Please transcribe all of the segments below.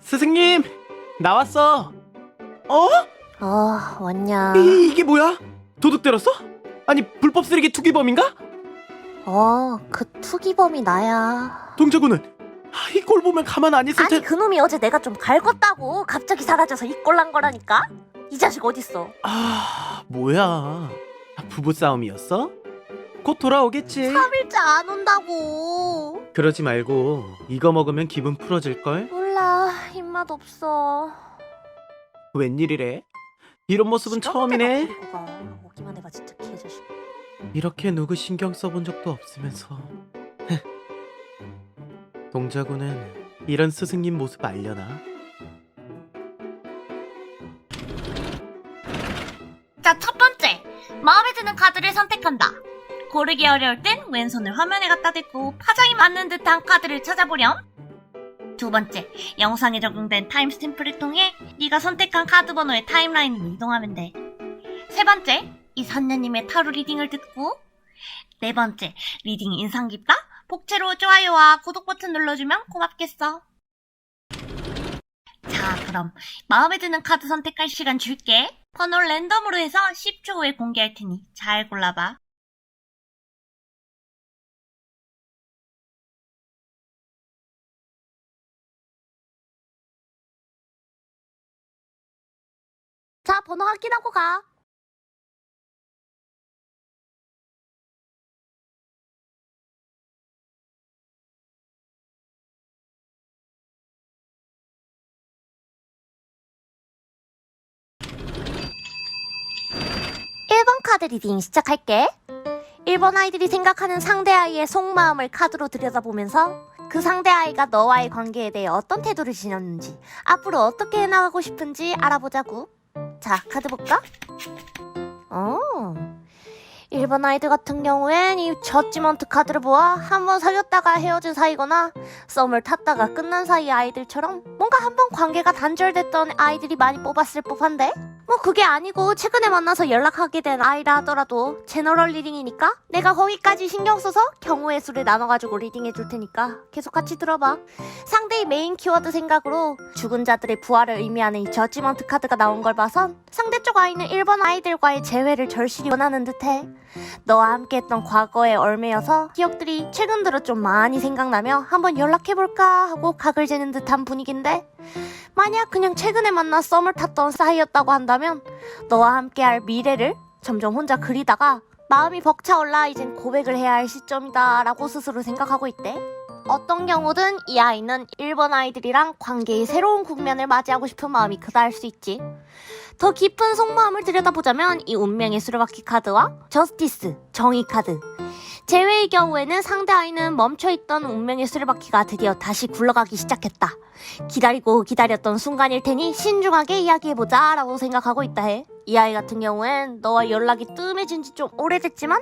스승님, 나왔어. 어? 왔냐. 이게 뭐야? 도둑 들었어? 아니, 불법 쓰레기 투기범인가? 그 투기범이 나야. 동자군은 이 꼴 보면 가만 안 있을 아니 텐. 그놈이 어제 내가 좀 갈궜다고 갑자기 사라져서 이 꼴 난 거라니까? 이 자식 어딨어? 뭐야? 부부 싸움이었어? 곧 돌아오겠지. 3일째 안 온다고. 그러지 말고 이거 먹으면 기분 풀어질 걸. 몰라, 입맛 없어. 웬일이래? 이런 모습은 처음이네. 데리고 가. 오기만 해봐 진짜 개자식. 이렇게 누구 신경 써본 적도 없으면서. 동자군은 이런 스승님 모습 알려나? 자, 첫 번째. 마음에 드는 카드를 선택한다. 고르기 어려울 땐 왼손을 화면에 갖다 대고 파장이 맞는 듯한 카드를 찾아보렴. 두 번째. 영상에 적용된 타임스탬프를 통해 네가 선택한 카드 번호의 타임라인으로 이동하면 돼. 세 번째. 이 선녀님의 타로 리딩을 듣고. 네 번째. 리딩이 인상 깊다? 복채로 좋아요와 구독 버튼 눌러주면 고맙겠어. 자, 그럼 마음에 드는 카드 선택할 시간 줄게. 번호를 랜덤으로 해서 10초 후에 공개할 테니 잘 골라봐. 자, 번호 확인하고 가. (1번) 카드 리딩 시작할게. 1번 아이들이 생각하는 상대 아이의 속마음을 카드로 들여다보면서 그 상대 아이가 너와의 관계에 대해 어떤 태도를 지녔는지, 앞으로 어떻게 해나가고 싶은지 알아보자고. 자, 카드 볼까? 1번 아이들 같은 경우엔 이 저지먼트 카드를 보아 한번 사귀었다가 헤어진 사이거나 썸을 탔다가 끝난 사이 아이들처럼 뭔가 한번 관계가 단절됐던 아이들이 많이 뽑았을 법한데? 뭐 그게 아니고 최근에 만나서 연락하게 된 아이라 하더라도 제너럴 리딩이니까 내가 거기까지 신경 써서 경우의 수를 나눠가지고 리딩해 줄 테니까 계속 같이 들어봐. 상대의 메인 키워드 생각으로 죽은 자들의 부활을 의미하는 이 저지먼트 카드가 나온 걸 봐선 상대 쪽 아이는 1번 아이들과의 재회를 절실히 원하는 듯해. 너와 함께했던 과거의 얼매여서 기억들이 최근 들어 좀 많이 생각나며 한번 연락해볼까 하고 각을 재는 듯한 분위기인데, 만약 그냥 최근에 만나 썸을 탔던 사이였다고 한다면 너와 함께할 미래를 점점 혼자 그리다가 마음이 벅차올라 이젠 고백을 해야 할 시점이다 라고 스스로 생각하고 있대. 어떤 경우든 이 아이는 1번 아이들이랑 관계의 새로운 국면을 맞이하고 싶은 마음이 크다 할 수 있지. 더 깊은 속마음을 들여다보자면 이 운명의 수레바퀴 카드와 저스티스, 정의 카드, 재회의 경우에는 상대 아이는 멈춰있던 운명의 수레바퀴가 드디어 다시 굴러가기 시작했다. 기다리고 기다렸던 순간일 테니 신중하게 이야기해보자 라고 생각하고 있다 해. 이 아이 같은 경우엔 너와 연락이 뜸해진 지 좀 오래됐지만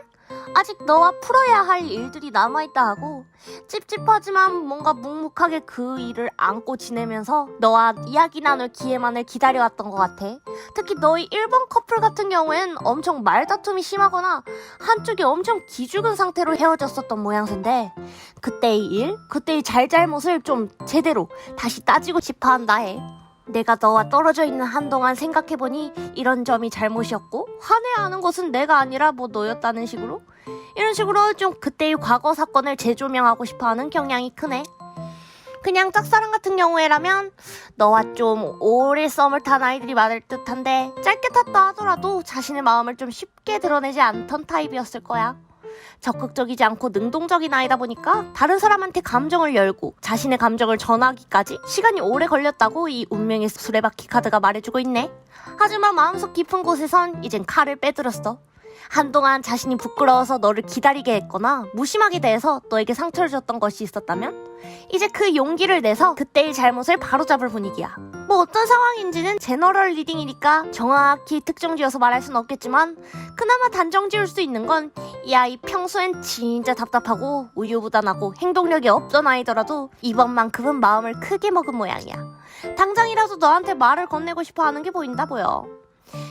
아직 너와 풀어야 할 일들이 남아있다 하고 찝찝하지만 뭔가 묵묵하게 그 일을 안고 지내면서 너와 이야기 나눌 기회만을 기다려왔던 것 같아. 특히 너희 1번 커플 같은 경우엔 엄청 말다툼이 심하거나 한쪽이 엄청 기죽은 상태로 헤어졌었던 모양새인데, 그때의 일, 그때의 잘잘못을 좀 제대로 다시 따지고 싶어 한다 해. 내가 너와 떨어져 있는 한동안 생각해보니 이런 점이 잘못이었고 화내하는 것은 내가 아니라 뭐 너였다는 식으로, 이런 식으로 좀 그때의 과거 사건을 재조명하고 싶어하는 경향이 크네. 그냥 짝사랑 같은 경우에라면 너와 좀 오래 썸을 탄 아이들이 많을 듯한데, 짧게 탔다 하더라도 자신의 마음을 좀 쉽게 드러내지 않던 타입이었을 거야. 적극적이지 않고 능동적인 아이다 보니까 다른 사람한테 감정을 열고 자신의 감정을 전하기까지 시간이 오래 걸렸다고 이 운명의 수레바퀴 카드가 말해주고 있네. 하지만 마음속 깊은 곳에선 이젠 칼을 빼들었어. 한동안 자신이 부끄러워서 너를 기다리게 했거나 무심하게 대해서 너에게 상처를 줬던 것이 있었다면 이제 그 용기를 내서 그때의 잘못을 바로잡을 분위기야. 뭐 어떤 상황인지는 제너럴 리딩이니까 정확히 특정 지어서 말할 순 없겠지만, 그나마 단정 지을 수 있는 건 이 아이 평소엔 진짜 답답하고 우유부단하고 행동력이 없던 아이더라도 이번만큼은 마음을 크게 먹은 모양이야. 당장이라도 너한테 말을 건네고 싶어 하는 게 보인다 보여.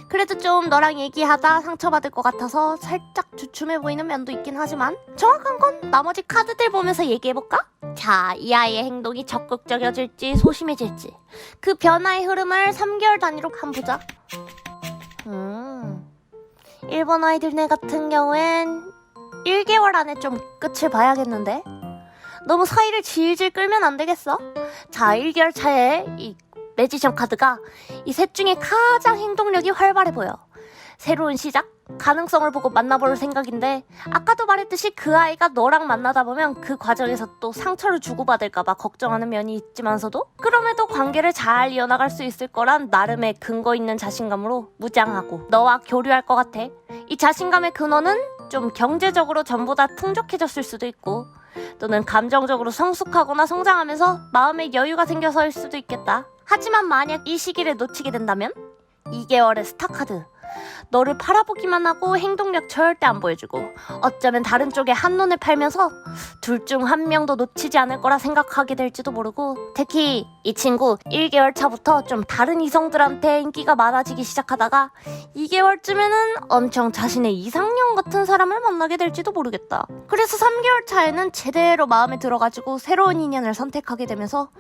그래도 좀 너랑 얘기하다 상처받을 것 같아서 살짝 주춤해 보이는 면도 있긴 하지만 정확한 건 나머지 카드들 보면서 얘기해볼까? 자, 이 아이의 행동이 적극적이어질지 소심해질지 그 변화의 흐름을 3개월 단위로 한번 보자. 1번 아이들네 같은 경우엔 1개월 안에 좀 끝을 봐야겠는데? 너무 사이를 질질 끌면 안 되겠어? 자, 1개월 차에 이 매지션 카드가 이 셋 중에 가장 행동력이 활발해 보여. 새로운 시작? 가능성을 보고 만나볼 생각인데 아까도 말했듯이 그 아이가 너랑 만나다 보면 그 과정에서 또 상처를 주고받을까봐 걱정하는 면이 있지만서도 그럼에도 관계를 잘 이어나갈 수 있을 거란 나름의 근거 있는 자신감으로 무장하고 너와 교류할 것 같아. 이 자신감의 근원은 좀 경제적으로 전보다 풍족해졌을 수도 있고 또는 감정적으로 성숙하거나 성장하면서 마음에 여유가 생겨서일 수도 있겠다. 하지만 만약 이 시기를 놓치게 된다면 2개월의 스타카드. 너를 팔아보기만 하고 행동력 절대 안 보여주고 어쩌면 다른 쪽에 한눈을 팔면서 둘 중 한 명도 놓치지 않을 거라 생각하게 될지도 모르고 특히 이 친구 1개월 차부터 좀 다른 이성들한테 인기가 많아지기 시작하다가 2개월쯤에는 엄청 자신의 이상형 같은 사람을 만나게 될지도 모르겠다. 그래서 3개월 차에는 제대로 마음에 들어가지고 새로운 인연을 선택하게 되면서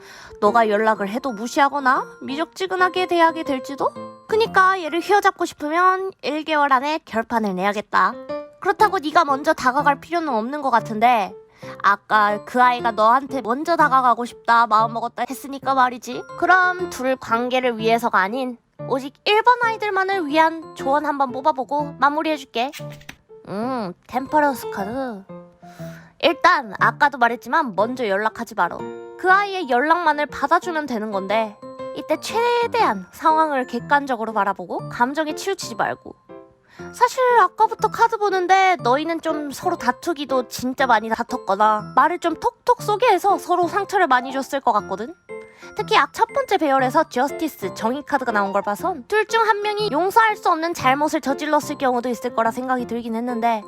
너가 연락을 해도 무시하거나 미적지근하게 대하게 될지도? 그니까 얘를 휘어잡고 싶으면 1개월 안에 결판을 내야겠다. 그렇다고 네가 먼저 다가갈 필요는 없는 것 같은데 아까 그 아이가 너한테 먼저 다가가고 싶다 마음먹었다 했으니까 말이지. 그럼 둘 관계를 위해서가 아닌 오직 1번 아이들만을 위한 조언 한번 뽑아보고 마무리해줄게. 템퍼런스 카드. 일단 아까도 말했지만 먼저 연락하지 마라. 그 아이의 연락만을 받아주면 되는 건데 이때 최대한 상황을 객관적으로 바라보고 감정에 치우치지 말고. 사실 아까부터 카드 보는데 너희는 좀 서로 다투기도 진짜 많이 다퉜거나 말을 좀 톡톡 쏘게 해서 서로 상처를 많이 줬을 것 같거든. 특히 첫 번째 배열에서 저스티스 정의 카드가 나온 걸 봐선 둘 중 한 명이 용서할 수 없는 잘못을 저질렀을 경우도 있을 거라 생각이 들긴 했는데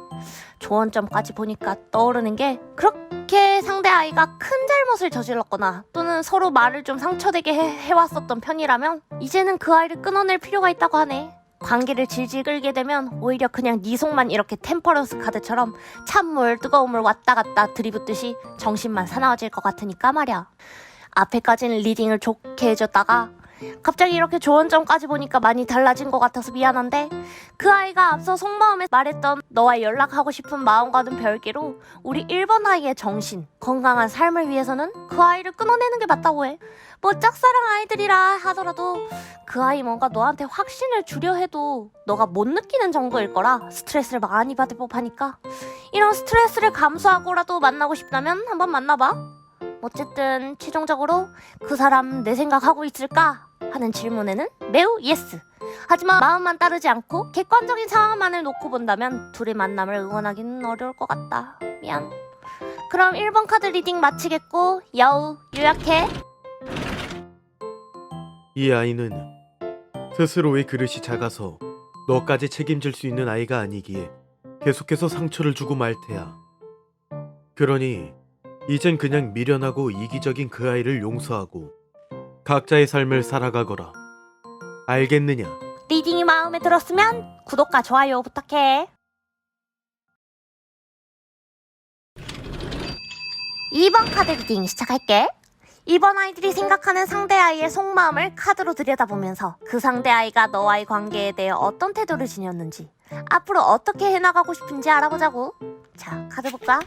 조언점까지 보니까 떠오르는 게 그렇게 상대 아이가 큰 잘못을 저질렀거나 또는 서로 말을 좀 상처되게 해왔었던 편이라면 이제는 그 아이를 끊어낼 필요가 있다고 하네. 관계를 질질 끌게 되면 오히려 그냥 네 속만 이렇게 템퍼런스 카드처럼 찬물 뜨거운 물 왔다 갔다 들이붓듯이 정신만 사나워질 것 같으니까 말이야. 앞에까지는 리딩을 좋게 해줬다가 갑자기 이렇게 조언점까지 보니까 많이 달라진 것 같아서 미안한데 그 아이가 앞서 속마음에 말했던 너와 연락하고 싶은 마음과는 별개로 우리 1번 아이의 정신, 건강한 삶을 위해서는 그 아이를 끊어내는 게 맞다고 해. 뭐 짝사랑 아이들이라 하더라도 그 아이 뭔가 너한테 확신을 주려 해도 너가 못 느끼는 정도일 거라 스트레스를 많이 받을 법하니까 이런 스트레스를 감수하고라도 만나고 싶다면 한번 만나봐. 어쨌든 최종적으로 그 사람 내 생각하고 있을까? 하는 질문에는 매우 예스. 하지만 마음만 따르지 않고 객관적인 상황만을 놓고 본다면 둘의 만남을 응원하기는 어려울 것 같다. 미안. 그럼 1번 카드 리딩 마치겠고 여우 요약해. 이 아이는 스스로의 그릇이 작아서 너까지 책임질 수 있는 아이가 아니기에 계속해서 상처를 주고 말 테야. 그러니 이젠 그냥 미련하고 이기적인 그 아이를 용서하고 각자의 삶을 살아가거라. 알겠느냐? 리딩이 마음에 들었으면 구독과 좋아요 부탁해. 2번 카드 리딩 시작할게. 2번 아이들이 생각하는 상대 아이의 속마음을 카드로 들여다보면서 그 상대 아이가 너와의 관계에 대해 어떤 태도를 지녔는지 앞으로 어떻게 해나가고 싶은지 알아보자고. 자, 카드 볼까?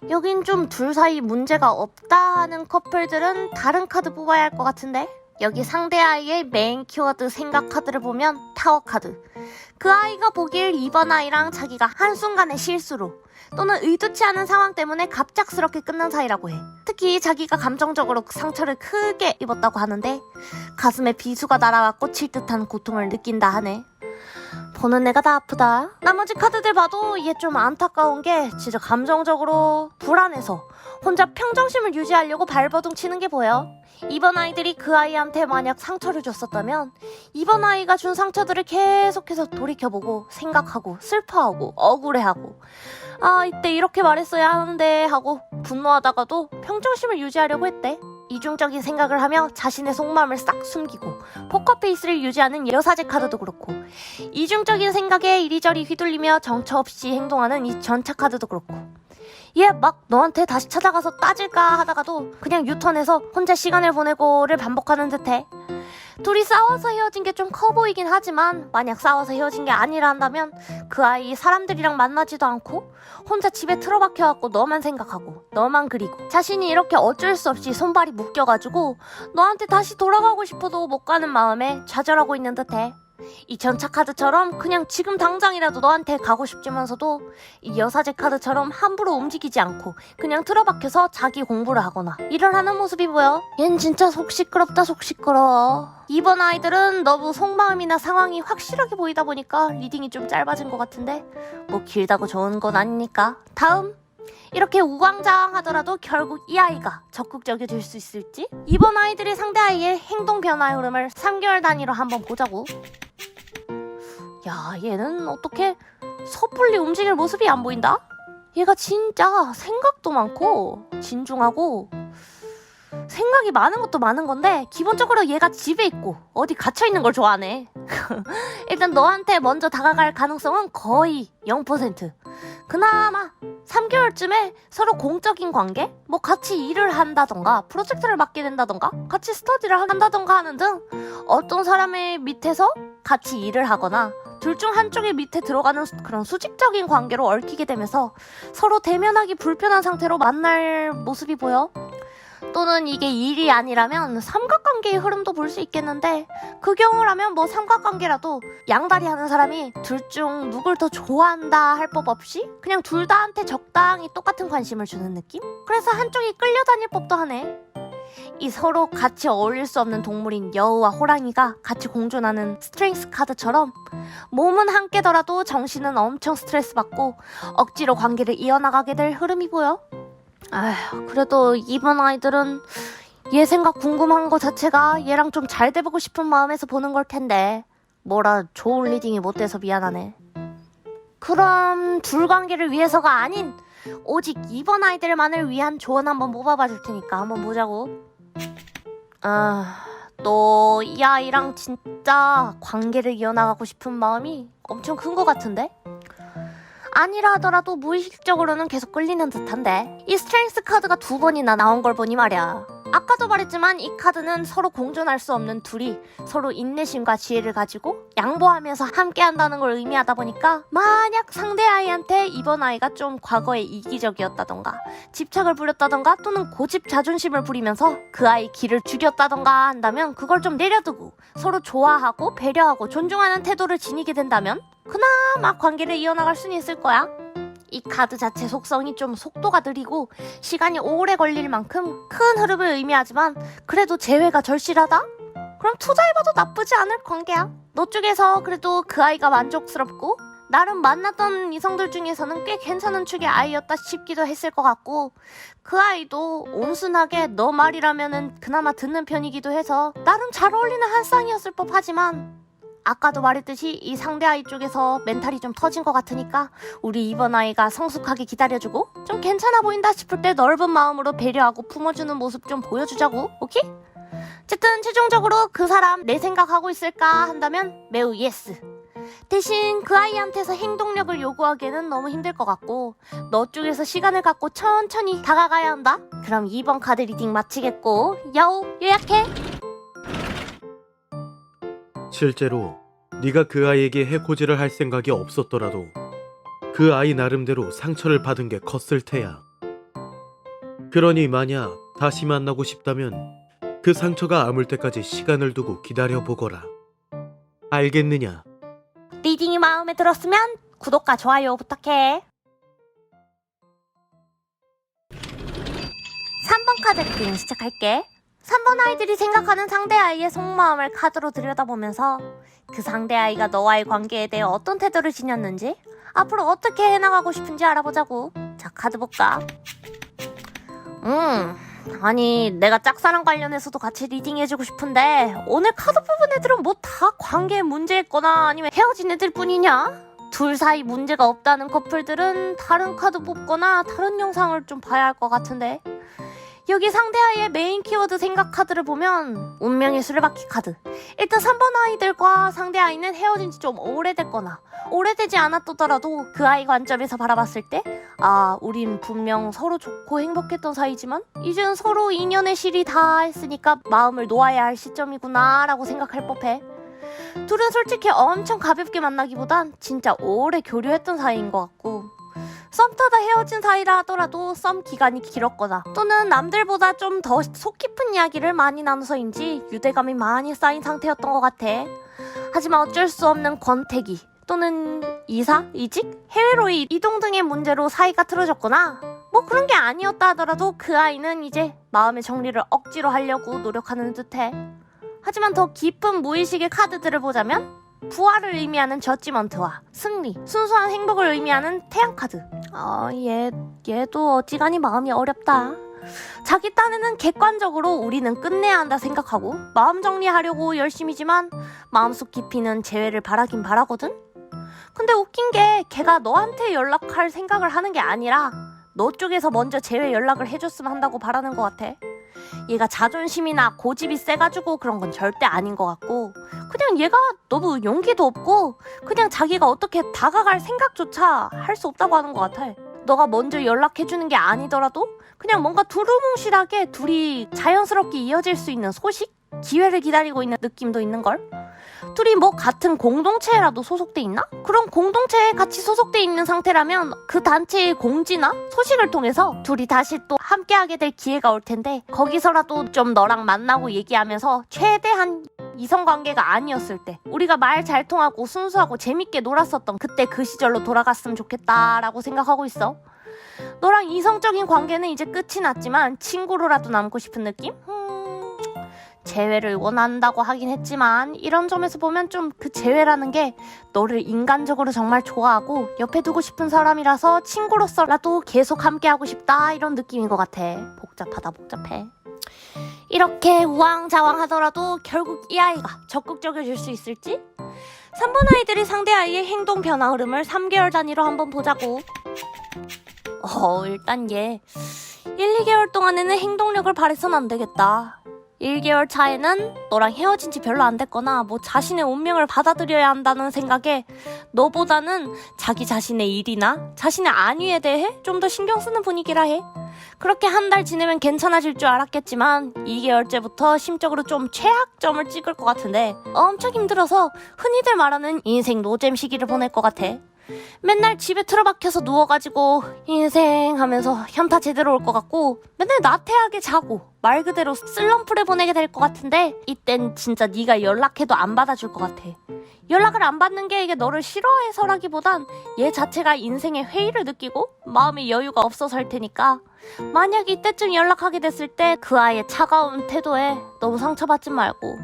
여긴 좀 둘 사이 문제가 없다 하는 커플들은 다른 카드 뽑아야 할 것 같은데 여기 상대 아이의 메인 키워드 생각 카드를 보면 타워 카드. 그 아이가 보길 2번 아이랑 자기가 한순간의 실수로 또는 의도치 않은 상황 때문에 갑작스럽게 끝난 사이라고 해. 특히 자기가 감정적으로 상처를 크게 입었다고 하는데 가슴에 비수가 날아와 꽂힐 듯한 고통을 느낀다 하네. 보는 내가 다 아프다. 나머지 카드들 봐도 얘 좀 안타까운 게 진짜 감정적으로 불안해서 혼자 평정심을 유지하려고 발버둥 치는 게 보여. 2번 아이들이 그 아이한테 만약 상처를 줬었다면 2번 아이가 준 상처들을 계속해서 돌이켜보고 생각하고 슬퍼하고 억울해하고 아 이때 이렇게 말했어야 하는데 하고 분노하다가도 평정심을 유지하려고 했대. 이중적인 생각을 하며 자신의 속마음을 싹 숨기고 포커페이스를 유지하는 여사제 카드도 그렇고, 이중적인 생각에 이리저리 휘둘리며 정처 없이 행동하는 이 전차 카드도 그렇고, 얘 막 너한테 다시 찾아가서 따질까 하다가도 그냥 유턴해서 혼자 시간을 보내고를 반복하는 듯해. 둘이 싸워서 헤어진 게 좀 커 보이긴 하지만 만약 싸워서 헤어진 게 아니라 한다면 그 아이 사람들이랑 만나지도 않고 혼자 집에 틀어박혀갖고 너만 생각하고 너만 그리고 자신이 이렇게 어쩔 수 없이 손발이 묶여가지고 너한테 다시 돌아가고 싶어도 못 가는 마음에 좌절하고 있는 듯해. 이 전차 카드처럼 그냥 지금 당장이라도 너한테 가고 싶지만서도 이 여사제 카드처럼 함부로 움직이지 않고 그냥 틀어박혀서 자기 공부를 하거나 일을 하는 모습이 보여. 얜 진짜 속 시끄럽다, 속 시끄러워. 이번 아이들은 너무 속마음이나 상황이 확실하게 보이다 보니까 리딩이 좀 짧아진 것 같은데 뭐 길다고 좋은 건 아니니까. 다음. 이렇게 우왕좌왕하더라도 결국 이 아이가 적극적이 될 수 있을지? 이번 아이들이 상대 아이의 행동 변화의 흐름을 3개월 단위로 한번 보자고. 야, 얘는 어떻게 섣불리 움직일 모습이 안 보인다? 얘가 진짜 생각도 많고 진중하고 생각이 많은 것도 많은 건데 기본적으로 얘가 집에 있고 어디 갇혀있는 걸 좋아하네. 일단 너한테 먼저 다가갈 가능성은 거의 0%. 그나마 3개월쯤에 서로 공적인 관계? 뭐 같이 일을 한다던가 프로젝트를 맡게 된다던가 같이 스터디를 한다던가 하는 등 어떤 사람의 밑에서 같이 일을 하거나 둘 중 한쪽의 밑에 들어가는 그런 수직적인 관계로 얽히게 되면서 서로 대면하기 불편한 상태로 만날 모습이 보여. 또는 이게 일이 아니라면 삼각관계의 흐름도 볼 수 있겠는데 그 경우라면 뭐 삼각관계라도 양다리 하는 사람이 둘 중 누굴 더 좋아한다 할 법 없이 그냥 둘 다한테 적당히 똑같은 관심을 주는 느낌? 그래서 한쪽이 끌려다닐 법도 하네. 이 서로 같이 어울릴 수 없는 동물인 여우와 호랑이가 같이 공존하는 스트렝스 카드처럼 몸은 함께더라도 정신은 엄청 스트레스 받고 억지로 관계를 이어나가게 될 흐름이 보여. 아휴, 그래도 이번 아이들은 얘 생각 궁금한 거 자체가 얘랑 좀 잘 돼보고 싶은 마음에서 보는 걸 텐데 뭐라 좋은 리딩이 못 돼서 미안하네. 그럼 둘 관계를 위해서가 아닌 오직 이번 아이들만을 위한 조언 한번 뽑아봐 줄 테니까 한번 보자고. 너 이 아이랑 진짜 관계를 이어나가고 싶은 마음이 엄청 큰 것 같은데? 아니라 하더라도 무의식적으로는 계속 끌리는 듯한데 이 스트렝스 카드가 2번이나 나온 걸 보니 말이야. 아까도 말했지만 이 카드는 서로 공존할 수 없는 둘이 서로 인내심과 지혜를 가지고 양보하면서 함께한다는 걸 의미하다 보니까 만약 상대 아이한테 이번 아이가 좀 과거에 이기적이었다던가 집착을 부렸다던가 또는 고집 자존심을 부리면서 그 아이 길을 죽였다던가 한다면 그걸 좀 내려두고 서로 좋아하고 배려하고 존중하는 태도를 지니게 된다면 그나마 관계를 이어나갈 수는 있을 거야. 이 카드 자체 속성이 좀 속도가 느리고 시간이 오래 걸릴 만큼 큰 흐름을 의미하지만 그래도 재회가 절실하다? 그럼 투자해봐도 나쁘지 않을 관계야. 너 쪽에서 그래도 그 아이가 만족스럽고 나름 만났던 이성들 중에서는 꽤 괜찮은 축의 아이였다 싶기도 했을 것 같고 그 아이도 온순하게 너 말이라면은 그나마 듣는 편이기도 해서 나름 잘 어울리는 한 쌍이었을 법하지만 아까도 말했듯이 이 상대 아이 쪽에서 멘탈이 좀 터진 것 같으니까 우리 이번 아이가 성숙하게 기다려주고 좀 괜찮아 보인다 싶을 때 넓은 마음으로 배려하고 품어주는 모습 좀 보여주자고. 오케이? 어쨌든 최종적으로 그 사람 내 생각하고 있을까 한다면 매우 예스. 대신 그 아이한테서 행동력을 요구하기에는 너무 힘들 것 같고 너 쪽에서 시간을 갖고 천천히 다가가야 한다. 그럼 2번 카드 리딩 마치겠고 여우 요약해. 실제로 네가 그 아이에게 해코지를 할 생각이 없었더라도 그 아이 나름대로 상처를 받은 게 컸을 테야. 그러니 만약 다시 만나고 싶다면 그 상처가 아물 때까지 시간을 두고 기다려보거라. 알겠느냐? 리딩이 마음에 들었으면 구독과 좋아요 부탁해. 3번 카드 리딩 시작할게. 3번 아이들이 생각하는 상대 아이의 속마음을 카드로 들여다보면서 그 상대 아이가 너와의 관계에 대해 어떤 태도를 지녔는지 앞으로 어떻게 해나가고 싶은지 알아보자고. 자, 카드 볼까? 아니 내가 짝사랑 관련해서도 같이 리딩해주고 싶은데 오늘 카드 뽑은 애들은 뭐 다 관계에 문제 있거나 아니면 헤어진 애들 뿐이냐? 둘 사이 문제가 없다는 커플들은 다른 카드 뽑거나 다른 영상을 좀 봐야 할 것 같은데 여기 상대아이의 메인 키워드 생각 카드를 보면 운명의 수레바퀴 카드. 일단 3번 아이들과 상대아이는 헤어진 지 좀 오래됐거나 오래되지 않았더라도 그 아이 관점에서 바라봤을 때 우린 분명 서로 좋고 행복했던 사이지만 이젠 서로 인연의 실이 다 했으니까 마음을 놓아야 할 시점이구나 라고 생각할 법해. 둘은 솔직히 엄청 가볍게 만나기보단 진짜 오래 교류했던 사이인 것 같고, 썸 타다 헤어진 사이라 하더라도 썸 기간이 길었거나 또는 남들보다 좀 더 속 깊은 이야기를 많이 나눠서인지 유대감이 많이 쌓인 상태였던 것 같아. 하지만 어쩔 수 없는 권태기 또는 이사, 이직, 해외로의 이동 등의 문제로 사이가 틀어졌거나 뭐 그런 게 아니었다 하더라도 그 아이는 이제 마음의 정리를 억지로 하려고 노력하는 듯해. 하지만 더 깊은 무의식의 카드들을 보자면 부활을 의미하는 저지먼트와 승리, 순수한 행복을 의미하는 태양 카드. 얘도 어지간히 마음이 어렵다. 자기 딴에는 객관적으로 우리는 끝내야 한다 생각하고 마음 정리하려고 열심이지만 마음속 깊이는 재회를 바라긴 바라거든? 근데 웃긴 게 걔가 너한테 연락할 생각을 하는 게 아니라 너 쪽에서 먼저 재회 연락을 해줬으면 한다고 바라는 것 같아. 얘가 자존심이나 고집이 세가지고 그런 건 절대 아닌 것 같고, 그냥 얘가 너무 용기도 없고 그냥 자기가 어떻게 다가갈 생각조차 할 수 없다고 하는 것 같아. 너가 먼저 연락해주는 게 아니더라도 그냥 뭔가 두루뭉실하게 둘이 자연스럽게 이어질 수 있는 소식? 기회를 기다리고 있는 느낌도 있는걸? 둘이 뭐 같은 공동체라도 소속돼 있나? 그런 공동체에 같이 소속돼 있는 상태라면 그 단체의 공지나 소식을 통해서 둘이 다시 또 함께하게 될 기회가 올 텐데, 거기서라도 좀 너랑 만나고 얘기하면서 최대한 이성관계가 아니었을 때 우리가 말 잘 통하고 순수하고 재밌게 놀았었던 그때 그 시절로 돌아갔으면 좋겠다라고 생각하고 있어. 너랑 이성적인 관계는 이제 끝이 났지만 친구로라도 남고 싶은 느낌? 재회를 원한다고 하긴 했지만 이런 점에서 보면 좀 그 재회라는 게 너를 인간적으로 정말 좋아하고 옆에 두고 싶은 사람이라서 친구로서라도 계속 함께하고 싶다 이런 느낌인 것 같아. 복잡해. 이렇게 우왕좌왕하더라도 결국 이 아이가 적극적이어질 수 있을지? 3번 아이들이 상대 아이의 행동 변화 흐름을 3개월 단위로 한번 보자고. 일단 얘 1, 2개월 동안에는 행동력을 발휘해서는 안 되겠다. 1개월 차에는 너랑 헤어진 지 별로 안 됐거나 뭐 자신의 운명을 받아들여야 한다는 생각에 너보다는 자기 자신의 일이나 자신의 안위에 대해 좀 더 신경 쓰는 분위기라 해. 그렇게 한 달 지내면 괜찮아질 줄 알았겠지만 2개월째부터 심적으로 좀 최악점을 찍을 것 같은데 엄청 힘들어서 흔히들 말하는 인생 노잼 시기를 보낼 것 같아. 맨날 집에 틀어박혀서 누워가지고 인생 하면서 현타 제대로 올 것 같고 맨날 나태하게 자고 말 그대로 슬럼프를 보내게 될 것 같은데, 이땐 진짜 네가 연락해도 안 받아줄 것 같아. 연락을 안 받는 게 이게 너를 싫어해서라기보단 얘 자체가 인생에 회의를 느끼고 마음의 여유가 없어서일 테니까 만약 이때쯤 연락하게 됐을 때 그 아이의 차가운 태도에 너무 상처받지 말고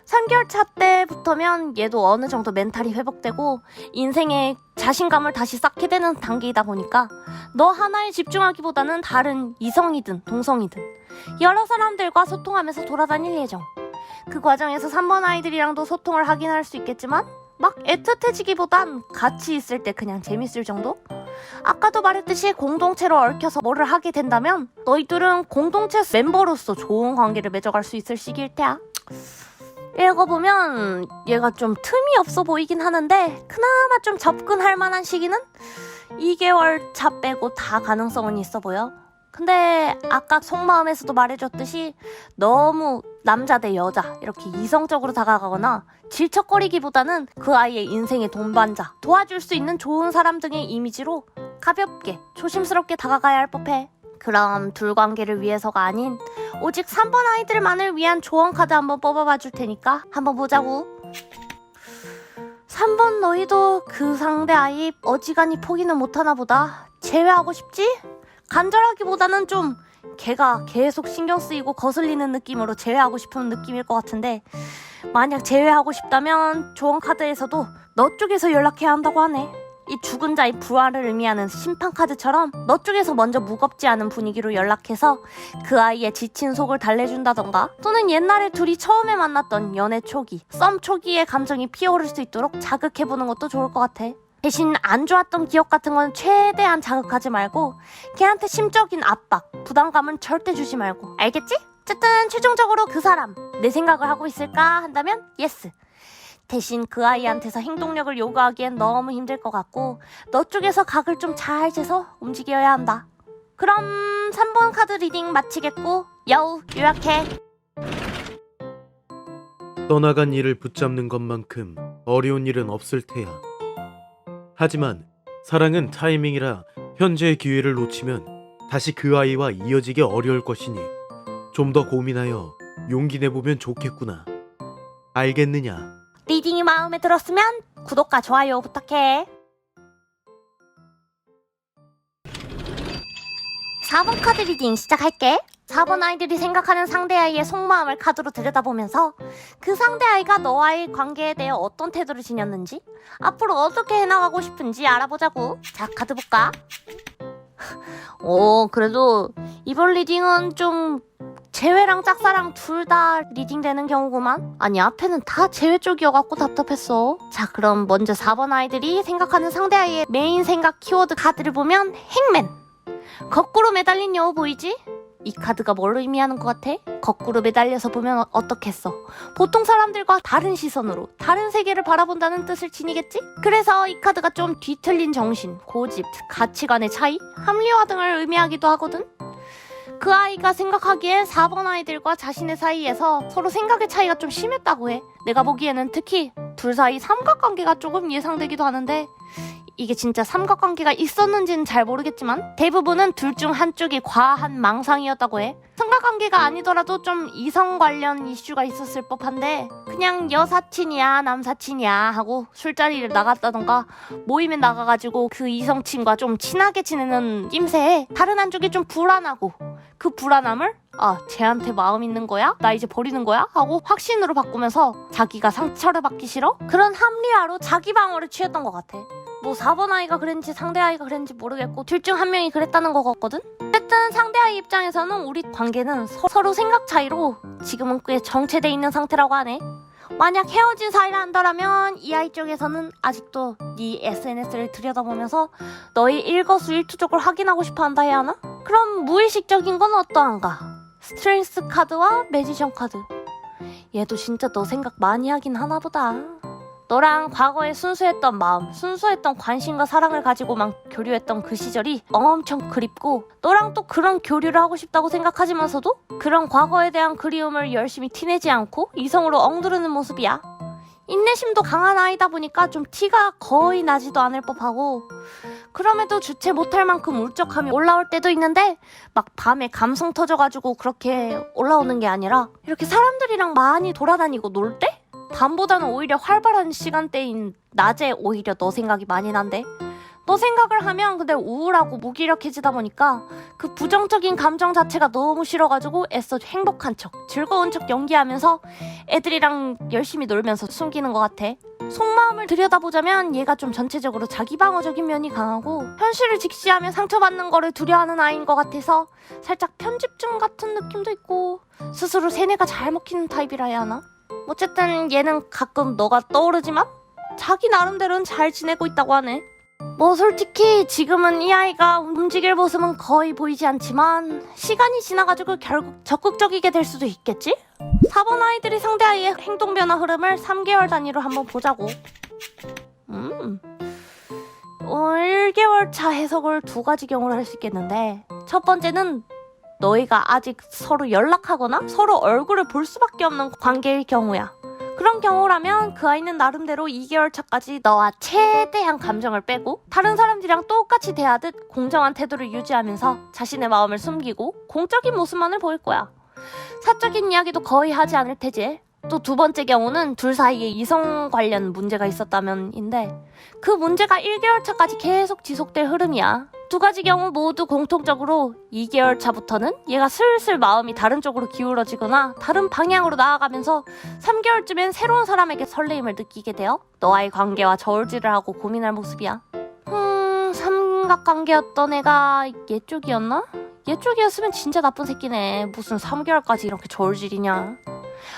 3개월 차 때부터면 얘도 어느 정도 멘탈이 회복되고 인생에 자신감을 다시 쌓게 되는 단계이다 보니까 너 하나에 집중하기보다는 다른 이성이든 동성이든 여러 사람들과 소통하면서 돌아다닐 예정. 그 과정에서 3번 아이들이랑도 소통을 하긴 할 수 있겠지만 막 애틋해지기보단 같이 있을 때 그냥 재밌을 정도? 아까도 말했듯이 공동체로 얽혀서 뭐를 하게 된다면 너희들은 공동체 멤버로서 좋은 관계를 맺어갈 수 있을 시기일 테야. 읽어보면 얘가 좀 틈이 없어 보이긴 하는데 그나마 좀 접근할 만한 시기는 2개월 차 빼고 다 가능성은 있어 보여. 근데 아까 속마음에서도 말해줬듯이 너무 남자 대 여자 이렇게 이성적으로 다가가거나 질척거리기보다는 그 아이의 인생의 동반자, 도와줄 수 있는 좋은 사람 등의 이미지로 가볍게 조심스럽게 다가가야 할 법해. 그럼 둘 관계를 위해서가 아닌 오직 3번 아이들만을 위한 조언 카드 한번 뽑아봐 줄 테니까 한번 보자고. 3번 너희도 그 상대 아이 어지간히 포기는 못하나 보다. 제외하고 싶지? 간절하기보다는 좀 걔가 계속 신경 쓰이고 거슬리는 느낌으로 제외하고 싶은 느낌일 것 같은데, 만약 제외하고 싶다면 조언 카드에서도 너 쪽에서 연락해야 한다고 하네. 이 죽은 자의 부활을 의미하는 심판 카드처럼 너 쪽에서 먼저 무겁지 않은 분위기로 연락해서 그 아이의 지친 속을 달래준다던가, 또는 옛날에 둘이 처음에 만났던 연애 초기, 썸 초기의 감정이 피어오를 수 있도록 자극해보는 것도 좋을 것 같아. 대신 안 좋았던 기억 같은 건 최대한 자극하지 말고 걔한테 심적인 압박, 부담감은 절대 주지 말고. 알겠지? 어쨌든 최종적으로 그 사람 내 생각을 하고 있을까 한다면 예스. 대신 그 아이한테서 행동력을 요구하기엔 너무 힘들 것 같고 너 쪽에서 각을 좀 잘 재서 움직여야 한다. 그럼 3번 카드 리딩 마치겠고 여우 요약해. 떠나간 이를 붙잡는 것만큼 어려운 일은 없을 테야. 하지만 사랑은 타이밍이라 현재의 기회를 놓치면 다시 그 아이와 이어지기 어려울 것이니 좀 더 고민하여 용기 내보면 좋겠구나. 알겠느냐? 리딩이 마음에 들었으면 구독과 좋아요 부탁해. 4번 카드 리딩 시작할게. 4번 아이들이 생각하는 상대 아이의 속마음을 카드로 들여다보면서 그 상대 아이가 너와의 관계에 대해 어떤 태도를 지녔는지, 앞으로 어떻게 해나가고 싶은지 알아보자고. 자, 카드 볼까? 그래도 이번 리딩은 좀 재회랑 짝사랑 둘 다 리딩되는 경우구만. 아니, 앞에는 다 재회 쪽이어갖고 답답했어. 자, 그럼 먼저 4번 아이들이 생각하는 상대 아이의 메인 생각 키워드 카드를 보면 행맨. 거꾸로 매달린 여우 보이지? 이 카드가 뭘 의미하는 것 같아? 거꾸로 매달려서 보면 어떻겠어? 보통 사람들과 다른 시선으로 다른 세계를 바라본다는 뜻을 지니겠지? 그래서 이 카드가 좀 뒤틀린 정신, 고집, 가치관의 차이, 합리화 등을 의미하기도 하거든? 그 아이가 생각하기엔 4번 아이들과 자신의 사이에서 서로 생각의 차이가 좀 심했다고 해. 내가 보기에는 특히 둘 사이 삼각관계가 조금 예상되기도 하는데 이게 진짜 삼각관계가 있었는지는 잘 모르겠지만 대부분은 둘 중 한쪽이 과한 망상이었다고 해. 삼각관계가 아니더라도 좀 이성 관련 이슈가 있었을 법한데 그냥 여사친이야 남사친이야 하고 술자리를 나갔다던가 모임에 나가가지고 그 이성친과 좀 친하게 지내는 낌새에 다른 한쪽이 좀 불안하고 그 불안함을 쟤한테 마음 있는 거야? 나 이제 버리는 거야? 하고 확신으로 바꾸면서 자기가 상처를 받기 싫어? 그런 합리화로 자기 방어를 취했던 것 같아. 뭐 4번 아이가 그랬는지 상대 아이가 그랬는지 모르겠고 둘 중 한 명이 그랬다는 것 같거든? 어쨌든 상대 아이 입장에서는 우리 관계는 서로 생각 차이로 지금은 꽤 정체돼 있는 상태라고 하네. 만약 헤어진 사이라 한다면 이 아이 쪽에서는 아직도 네 SNS를 들여다보면서 너의 일거수일투족을 확인하고 싶어 한다 해야 하나? 그럼 무의식적인 건 어떠한가? 스트렝스 카드와 매지션 카드. 얘도 진짜 너 생각 많이 하긴 하나 보다. 너랑 과거에 순수했던 마음, 순수했던 관심과 사랑을 가지고만 교류했던 그 시절이 엄청 그립고 너랑 또 그런 교류를 하고 싶다고 생각하지만서도 그런 과거에 대한 그리움을 열심히 티내지 않고 이성으로 엉두르는 모습이야. 인내심도 강한 아이다 보니까 좀 티가 거의 나지도 않을 법하고 그럼에도 주체 못할 만큼 울적함이 올라올 때도 있는데 막 밤에 감성 터져가지고 그렇게 올라오는 게 아니라 이렇게 사람들이랑 많이 돌아다니고 놀 때? 밤보다는 오히려 활발한 시간대인 낮에 오히려 너 생각이 많이 난대. 너 생각을 하면 근데 우울하고 무기력해지다 보니까 그 부정적인 감정 자체가 너무 싫어가지고 애써 행복한 척, 즐거운 척 연기하면서 애들이랑 열심히 놀면서 숨기는 것 같아. 속마음을 들여다보자면 얘가 좀 전체적으로 자기 방어적인 면이 강하고 현실을 직시하며 상처받는 거를 두려워하는 아이인 것 같아서 살짝 편집증 같은 느낌도 있고 스스로 세뇌가 잘 먹히는 타입이라 해야 하나? 어쨌든 얘는 가끔 너가 떠오르지만 자기 나름대로는 잘 지내고 있다고 하네. 뭐 솔직히 지금은 이 아이가 움직일 모습은 거의 보이지 않지만 시간이 지나가지고 결국 적극적이게 될 수도 있겠지? 4번 아이들이 상대 아이의 행동 변화 흐름을 3개월 단위로 한번 보자고. 1개월 차 해석을 두 가지 경우로 할 수 있겠는데 첫 번째는 너희가 아직 서로 연락하거나 서로 얼굴을 볼 수밖에 없는 관계일 경우야. 그런 경우라면 그 아이는 나름대로 2개월 차까지 너와 최대한 감정을 빼고 다른 사람들이랑 똑같이 대하듯 공정한 태도를 유지하면서 자신의 마음을 숨기고 공적인 모습만을 보일 거야. 사적인 이야기도 거의 하지 않을 테지. 또 두 번째 경우는 둘 사이에 이성 관련 문제가 있었다면인데 그 문제가 1개월 차까지 계속 지속될 흐름이야. 두 가지 경우 모두 공통적으로 2개월 차부터는 얘가 슬슬 마음이 다른 쪽으로 기울어지거나 다른 방향으로 나아가면서 3개월쯤엔 새로운 사람에게 설레임을 느끼게 되어 너와의 관계와 저울질을 하고 고민할 모습이야. 삼각관계였던 애가 얘 쪽이었나? 얘 쪽이었으면 진짜 나쁜 새끼네. 무슨 3개월까지 이렇게 저울질이냐.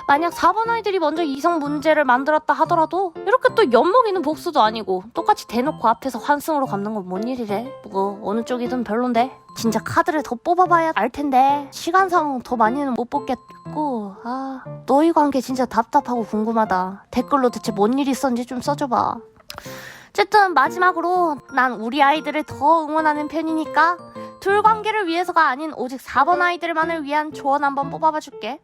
만약 4번 아이들이 먼저 이성 문제를 만들었다 하더라도 이렇게 또 엿먹이는 복수도 아니고 똑같이 대놓고 앞에서 환승으로 갚는 건 뭔 일이래. 뭐 어느 쪽이든 별론데. 진짜 카드를 더 뽑아봐야 알 텐데 시간상 더 많이는 못 뽑겠고. 너희 관계 진짜 답답하고 궁금하다. 댓글로 대체 뭔 일이 있었는지 좀 써줘봐. 어쨌든 마지막으로 난 우리 아이들을 더 응원하는 편이니까 둘 관계를 위해서가 아닌 오직 4번 아이들만을 위한 조언 한번 뽑아봐 줄게.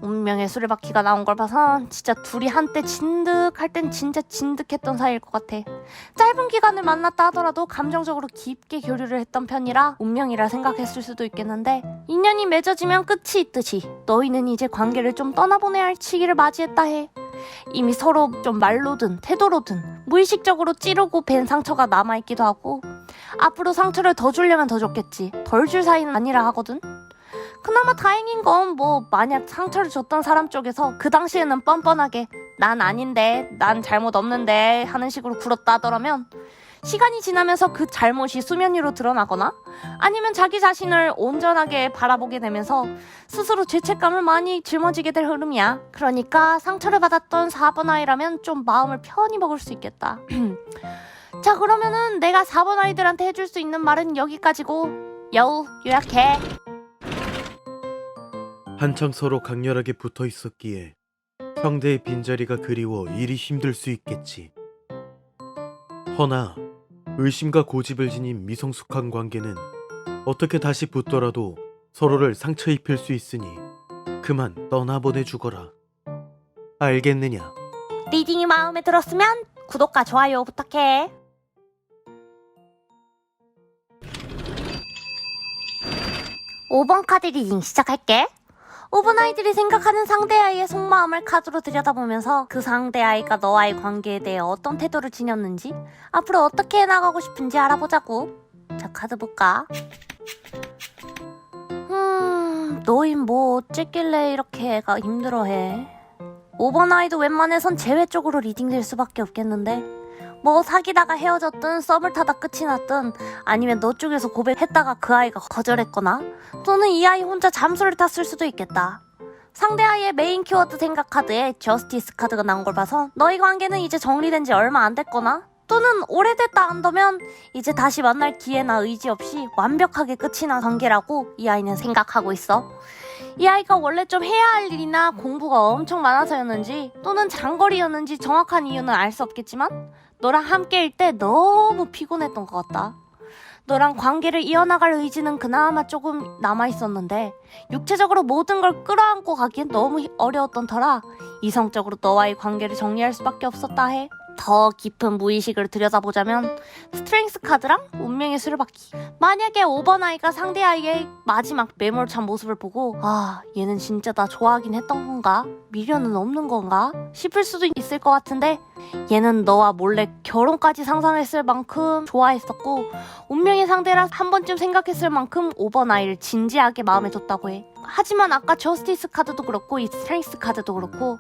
운명의 수레바퀴가 나온 걸 봐선 진짜 둘이 한때 진득할 땐 진짜 진득했던 사이일 것 같아. 짧은 기간을 만났다 하더라도 감정적으로 깊게 교류를 했던 편이라 운명이라 생각했을 수도 있겠는데 인연이 맺어지면 끝이 있듯이 너희는 이제 관계를 좀 떠나보내야 할 시기를 맞이했다 해. 이미 서로 좀 말로든 태도로든 무의식적으로 찌르고 벤 상처가 남아있기도 하고 앞으로 상처를 더 주려면 더 줬겠지. 덜 줄 사이는 아니라 하거든. 그나마 다행인 건 만약 상처를 줬던 사람 쪽에서 그 당시에는 뻔뻔하게 난 아닌데 난 잘못 없는데 하는 식으로 굴었다 하더라면 시간이 지나면서 그 잘못이 수면 위로 드러나거나 아니면 자기 자신을 온전하게 바라보게 되면서 스스로 죄책감을 많이 짊어지게 될 흐름이야. 그러니까 상처를 받았던 4번 아이라면 좀 마음을 편히 먹을 수 있겠다. 자, 그러면은 내가 4번 아이들한테 해줄 수 있는 말은 여기까지고 여우 요약해. 한창 서로 강렬하게 붙어 있었기에 상대의 빈자리가 그리워 일이 힘들 수 있겠지. 허나 의심과 고집을 지닌 미성숙한 관계는 어떻게 다시 붙더라도 서로를 상처 입힐 수 있으니 그만 떠나보내주거라. 알겠느냐? 리딩이 마음에 들었으면 구독과 좋아요 부탁해. 5번 카드 리딩 시작할게. 5번 아이들이 생각하는 상대 아이의 속마음을 카드로 들여다보면서 그 상대 아이가 너와의 관계에 대해 어떤 태도를 지녔는지 앞으로 어떻게 해나가고 싶은지 알아보자고. 자, 카드 볼까? 너희 뭐 어쨌길래 이렇게 애가 힘들어해. 5번 아이도 웬만해선 제외 쪽으로 리딩될 수밖에 없겠는데 뭐 사귀다가 헤어졌든 썸을 타다 끝이 났든 아니면 너 쪽에서 고백했다가 그 아이가 거절했거나 또는 이 아이 혼자 잠수를 탔을 수도 있겠다. 상대 아이의 메인 키워드 생각 카드에 저스티스 카드가 나온 걸 봐서 너희 관계는 이제 정리된 지 얼마 안 됐거나 또는 오래됐다 한다면 이제 다시 만날 기회나 의지 없이 완벽하게 끝이 난 관계라고 이 아이는 생각하고 있어. 이 아이가 원래 좀 해야 할 일이나 공부가 엄청 많아서였는지 또는 장거리였는지 정확한 이유는 알 수 없겠지만 너랑 함께일 때 너무 피곤했던 것 같다. 너랑 관계를 이어나갈 의지는 그나마 조금 남아있었는데 육체적으로 모든 걸 끌어안고 가기엔 너무 어려웠던 터라 이성적으로 너와의 관계를 정리할 수밖에 없었다 해. 더 깊은 무의식을 들여다보자면 스트렝스 카드랑 운명의 수레바퀴. 만약에 5번 아이가 상대 아이의 마지막 매몰찬 모습을 보고 얘는 진짜 나 좋아하긴 했던 건가? 미련은 없는 건가? 싶을 수도 있을 것 같은데 얘는 너와 몰래 결혼까지 상상했을 만큼 좋아했었고 운명의 상대라 한 번쯤 생각했을 만큼 5번 아이를 진지하게 마음에 뒀다고 해. 하지만 아까 저스티스 카드도 그렇고 이 스트렝스 카드도 그렇고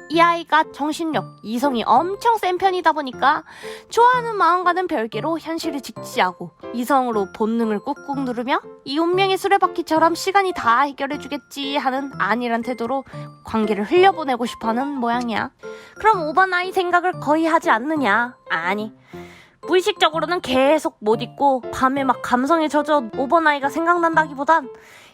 이 아이가 정신력, 이성이 엄청 센 편이다 보니까 좋아하는 마음과는 별개로 현실을 직시하고 이성으로 본능을 꾹꾹 누르며 이 운명의 수레바퀴처럼 시간이 다 해결해주겠지 하는 안일한 태도로 관계를 흘려보내고 싶어하는 모양이야. 그럼 5번 아이 생각을 거의 하지 않느냐? 아니, 무의식적으로는 계속 못 잊고 밤에 막 감성에 젖어 5번 아이가 생각난다기보단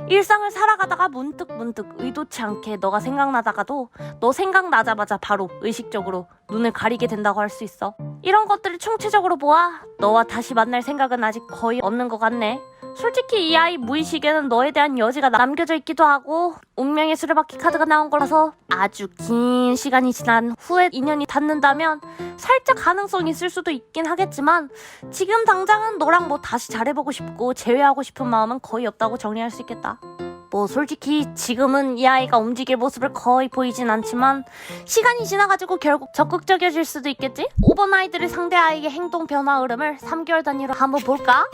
일상을 살아가다가 문득 의도치 않게 너가 생각나다가도 너 생각나자마자 바로 의식적으로 눈을 가리게 된다고 할 수 있어. 이런 것들을 총체적으로 보아 너와 다시 만날 생각은 아직 거의 없는 것 같네. 솔직히 이 아이 무의식에는 너에 대한 여지가 남겨져 있기도 하고 운명의 수레바퀴 카드가 나온 거라서 아주 긴 시간이 지난 후에 인연이 닿는다면 살짝 가능성이 있을 수도 있긴 하겠지만 지금 당장은 너랑 뭐 다시 잘해보고 싶고 재회하고 싶은 마음은 거의 없다고 정리할 수 있겠다. 뭐 솔직히 지금은 이 아이가 움직일 모습을 거의 보이진 않지만 시간이 지나가지고 결국 적극적이어질 수도 있겠지? 5번 아이들의 상대 아이의 행동 변화 흐름을 3개월 단위로 한번 볼까?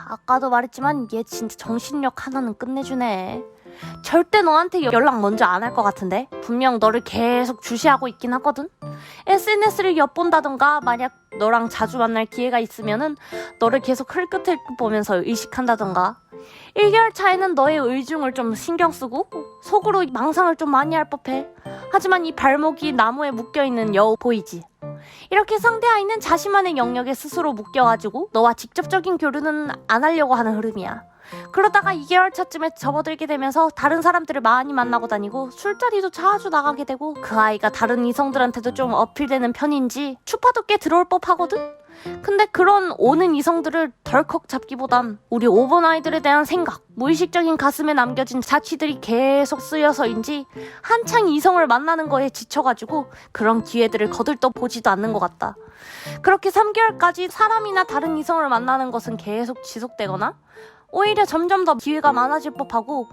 아까도 말했지만 얘 진짜 정신력 하나는 끝내주네. 절대 너한테 연락 먼저 안 할 것 같은데? 분명 너를 계속 주시하고 있긴 하거든? SNS를 엿본다던가 만약 너랑 자주 만날 기회가 있으면은 너를 계속 흘끗흘끗 보면서 의식한다던가 1개월 차에는 너의 의중을 좀 신경 쓰고 속으로 망상을 좀 많이 할 법해. 하지만 이 발목이 나무에 묶여있는 여우 보이지? 이렇게 상대 아이는 자신만의 영역에 스스로 묶여가지고 너와 직접적인 교류는 안 하려고 하는 흐름이야. 그러다가 2개월 차쯤에 접어들게 되면서 다른 사람들을 많이 만나고 다니고 술자리도 자주 나가게 되고 그 아이가 다른 이성들한테도 좀 어필되는 편인지 추파도 꽤 들어올 법하거든? 근데 그런 오는 이성들을 덜컥 잡기보단 우리 5번 아이들에 대한 생각, 무의식적인 가슴에 남겨진 자취들이 계속 쓰여서인지 한창 이성을 만나는 거에 지쳐가지고 그런 기회들을 거들떠 보지도 않는 것 같다. 그렇게 3개월까지 사람이나 다른 이성을 만나는 것은 계속 지속되거나 오히려 점점 더 기회가 많아질 법하고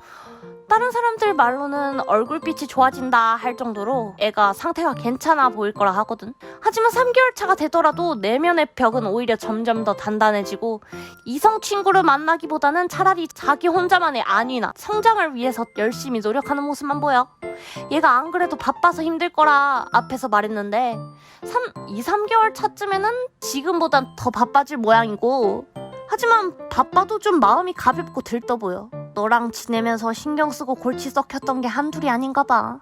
다른 사람들 말로는 얼굴빛이 좋아진다 할 정도로 애가 상태가 괜찮아 보일 거라 하거든. 하지만 3개월 차가 되더라도 내면의 벽은 오히려 점점 더 단단해지고 이성 친구를 만나기보다는 차라리 자기 혼자만의 안위나 성장을 위해서 열심히 노력하는 모습만 보여. 얘가 안 그래도 바빠서 힘들 거라 앞에서 말했는데 2-3개월 차쯤에는 지금보단 더 바빠질 모양이고 하지만 바빠도 좀 마음이 가볍고 들떠 보여. 너랑 지내면서 신경 쓰고 골치 썩혔던 게 한둘이 아닌가 봐.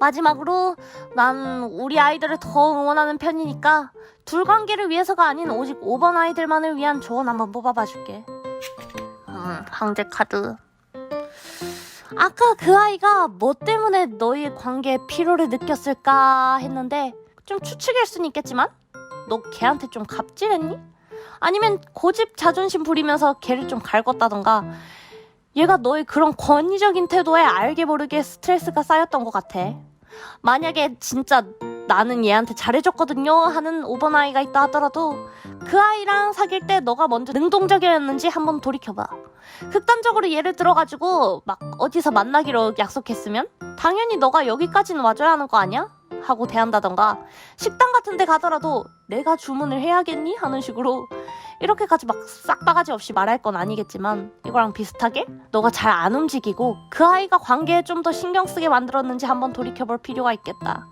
마지막으로 난 우리 아이들을 더 응원하는 편이니까 둘 관계를 위해서가 아닌 오직 5번 아이들만을 위한 조언 한번 뽑아봐 줄게. 황제 카드. 아까 그 아이가 뭐 때문에 너희의 관계에 피로를 느꼈을까 했는데 좀 추측일 수는 있겠지만 너 걔한테 좀 갑질했니? 아니면 고집 자존심 부리면서 걔를 좀 갈궜다던가 얘가 너의 그런 권위적인 태도에 알게 모르게 스트레스가 쌓였던 것 같아. 만약에 진짜 나는 얘한테 잘해줬거든요 하는 5번 아이가 있다 하더라도 그 아이랑 사귈 때 너가 먼저 능동적이었는지 한번 돌이켜봐. 극단적으로 예를 들어가지고 막 어디서 만나기로 약속했으면 당연히 너가 여기까지는 와줘야 하는 거 아니야? 하고 대한다던가 식당 같은 데 가더라도 내가 주문을 해야겠니? 하는 식으로 이렇게까지 막 싹바가지 없이 말할 건 아니겠지만 이거랑 비슷하게 너가 잘 안 움직이고 그 아이가 관계에 좀 더 신경 쓰게 만들었는지 한번 돌이켜볼 필요가 있겠다.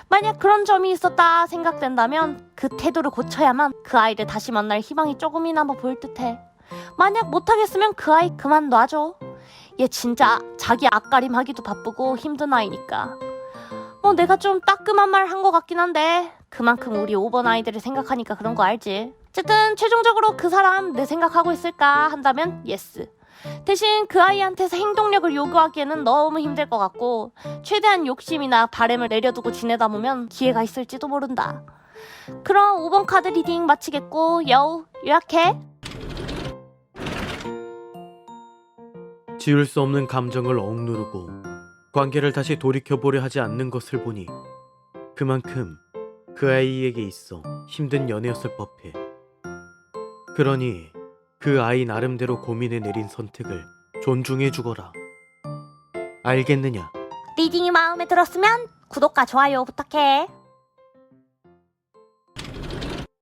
만약 그런 점이 있었다 생각된다면 그 태도를 고쳐야만 그 아이를 다시 만날 희망이 조금이나마 보일 듯해. 만약 못하겠으면 그 아이 그만 놔줘. 얘 진짜 자기 앞가림 하기도 바쁘고 힘든 아이니까. 내가 좀 따끔한 말 한 것 같긴 한데 그만큼 우리 5번 아이들을 생각하니까 그런 거 알지? 어쨌든 최종적으로 그 사람 내 생각하고 있을까 한다면 예스. 대신 그 아이한테서 행동력을 요구하기에는 너무 힘들 것 같고 최대한 욕심이나 바램을 내려두고 지내다 보면 기회가 있을지도 모른다. 그럼 5번 카드 리딩 마치겠고 여우 요약해. 지울 수 없는 감정을 억누르고 관계를 다시 돌이켜보려 하지 않는 것을 보니 그만큼 그 아이에게 있어 힘든 연애였을 법해. 그러니 그 아이 나름대로 고민해 내린 선택을 존중해주거라. 알겠느냐? 리딩이 마음에 들었으면 구독과 좋아요 부탁해.